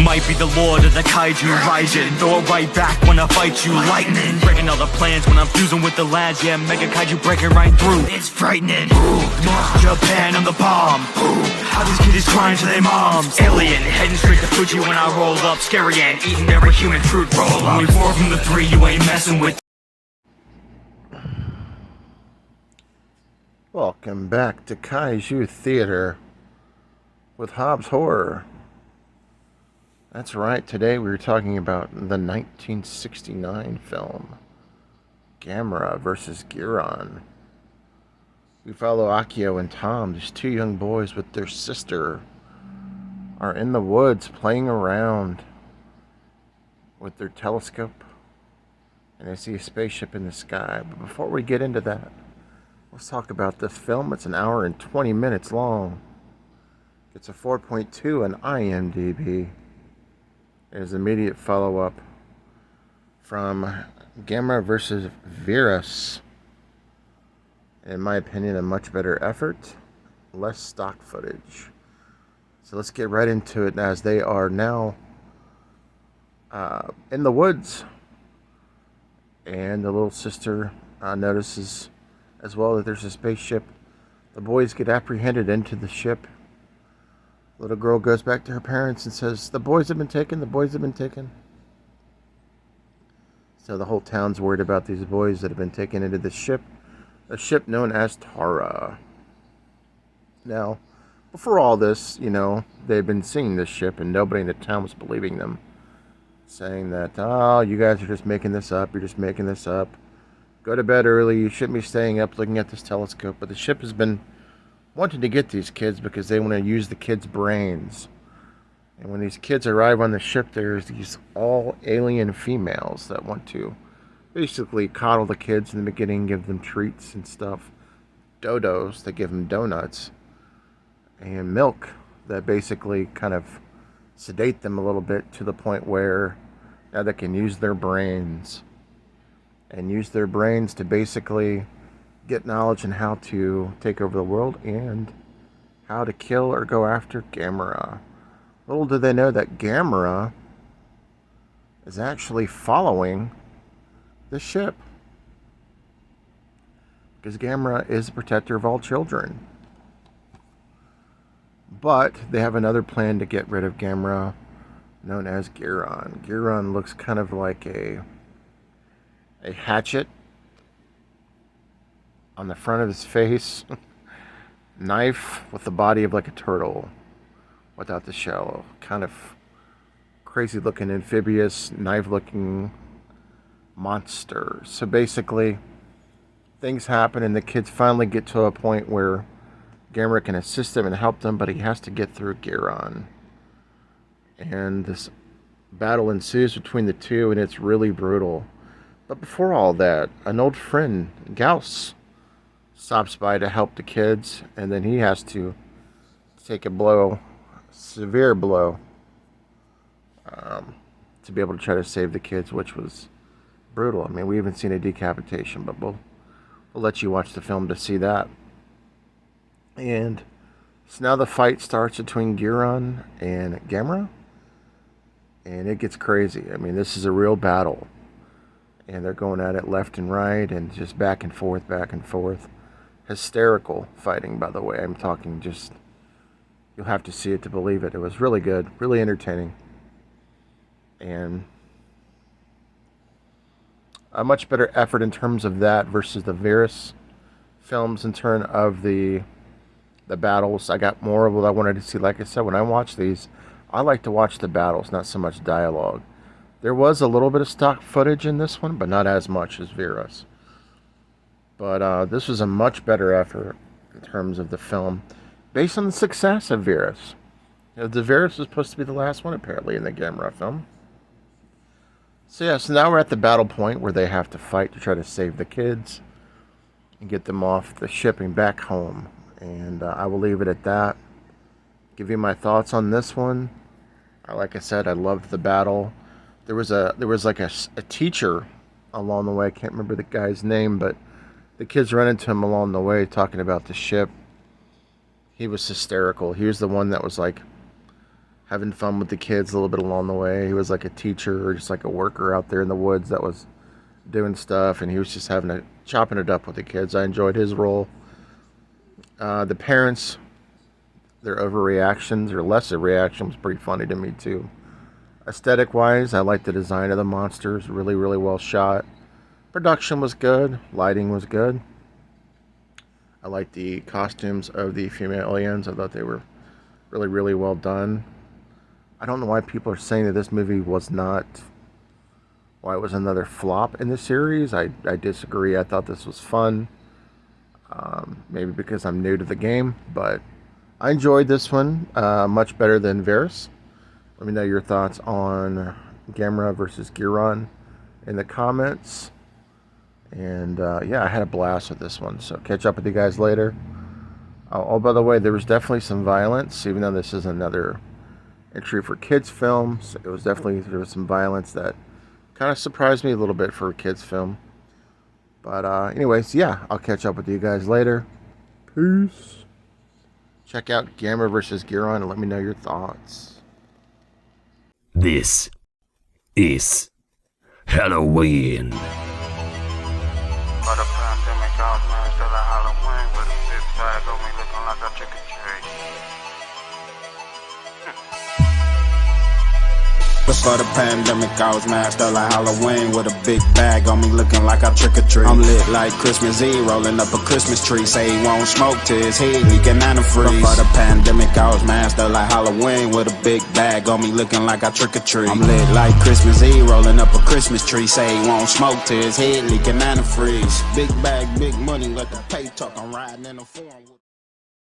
might be the lord of the Kaiju rising. Throw it right back when I fight you, lightning. Breaking all the plans when I'm fusing with the lads. Yeah, Mega Kaiju breaking right through. It's frightening. North Japan, I'm the bomb. How these kiddies crying to their moms. Alien, heading straight to Fuji when I roll up. Scary and eating every human fruit roll up. Only 4 from the 3, you ain't messing with. Welcome back to Kaiju Theater with Hobbs Horror. That's right, today we were talking about the 1969 film Gamera vs. Guiron. We follow Akio and Tom, these 2 young boys with their sister, are in the woods playing around with their telescope, and they see a spaceship in the sky. But before we get into that, let's talk about this film. It's an hour and 20 minutes long. It's a 4.2 on IMDb. It is an immediate follow-up from Gamera vs. Virus. In my opinion, a much better effort, less stock footage. So let's get right into it, as they are now in the woods. And the little sister notices as well that there's a spaceship. The boys get apprehended into the ship. Little girl goes back to her parents and says, the boys have been taken, the boys have been taken. So the whole town's worried about these boys that have been taken into the ship, a ship known as Terra. Now, before all this, they've been seeing this ship and nobody in the town was believing them, saying that, oh, you guys are just making this up, you're just making this up. Go to bed early, you shouldn't be staying up looking at this telescope. But the ship has been wanting to get these kids because they want to use the kids' brains. And when these kids arrive on the ship, there's these all alien females that want to basically coddle the kids in the beginning, give them treats and stuff. Dodos that give them donuts. And milk that basically kind of sedate them a little bit to the point where now they can use their brains. And use their brains to basically get knowledge on how to take over the world and how to kill or go after Gamera. Little do they know that Gamera is actually following the ship, because Gamera is the protector of all children. But they have another plan to get rid of Gamera, known as Guiron. Guiron looks kind of like a hatchet on the front of his face, knife with the body of like a turtle without the shell, kind of crazy looking amphibious knife looking monster. So basically things happen and the kids finally get to a point where Gamera can assist them and help them, but he has to get through Guiron. And this battle ensues between the two, and it's really brutal. But before all that, an old friend, Gyaos, stops by to help the kids, and then he has to take a blow, severe blow, to be able to try to save the kids, which was brutal. I mean, we haven't seen a decapitation, but we'll let you watch the film to see that. And so now the fight starts between Guiron and Gamera, and it gets crazy. I mean, this is a real battle. And they're going at it left and right and just back and forth, back and forth. Hysterical fighting, by the way. I'm talking just, you'll have to see it to believe it. It was really good, really entertaining. And a much better effort in terms of that versus the Virus films in terms of the battles. I got more of what I wanted to see. Like I said, when I watch these, I like to watch the battles, not so much dialogue. There was a little bit of stock footage in this one, but not as much as Virus. But this was a much better effort in terms of the film, based on the success of Virus. The Virus was supposed to be the last one, apparently, in the Gamera film. So yeah, so now we're at the battle point where they have to fight to try to save the kids and get them off the ship and back home. And I will leave it at that. Give you my thoughts on this one. Like I said, I loved the battle. There was like a teacher along the way. I can't remember the guy's name, but the kids run into him along the way talking about the ship. He was hysterical. He was the one that was like having fun with the kids a little bit along the way. He was like a teacher or just like a worker out there in the woods that was doing stuff, and he was just chopping it up with the kids. I enjoyed his role. The parents, their overreactions or lesser reaction was pretty funny to me too. Aesthetic wise, I liked the design of the monsters. Really, really well shot. Production was good. Lighting was good. I liked the costumes of the female aliens. I thought they were really, really well done. I don't know why people are saying that this movie was not... why it was another flop in the series. I disagree. I thought this was fun. Maybe because I'm new to the game, but I enjoyed this one much better than Varys. Let me know your thoughts on Gamera versus Guiron in the comments. And yeah, I had a blast with this one. So catch up with you guys later. Oh, by the way, there was definitely some violence, even though this is another entry for kids films. There was some violence that kind of surprised me a little bit for a kids film. But anyways, yeah, I'll catch up with you guys later. Peace. Check out Gamera versus Guiron and let me know your thoughts. This is Halloween. But the pandemic out, man, still a Halloween with a big bag on me looking like a trick-or-treat. Before the pandemic, I was masked up like Halloween with a big bag on me looking like I trick-or-treat. I'm lit like Christmas Eve, rolling up a Christmas tree. Say he won't smoke till his heat leaking out and freeze. Before the pandemic, I was masked up like Halloween with a big bag on me looking like I trick-or-treat. I'm lit like Christmas Eve, rolling up a Christmas tree. Say he won't smoke till his head leaking out and freeze. Big bag, big money, let the pay talk. I'm riding in a form.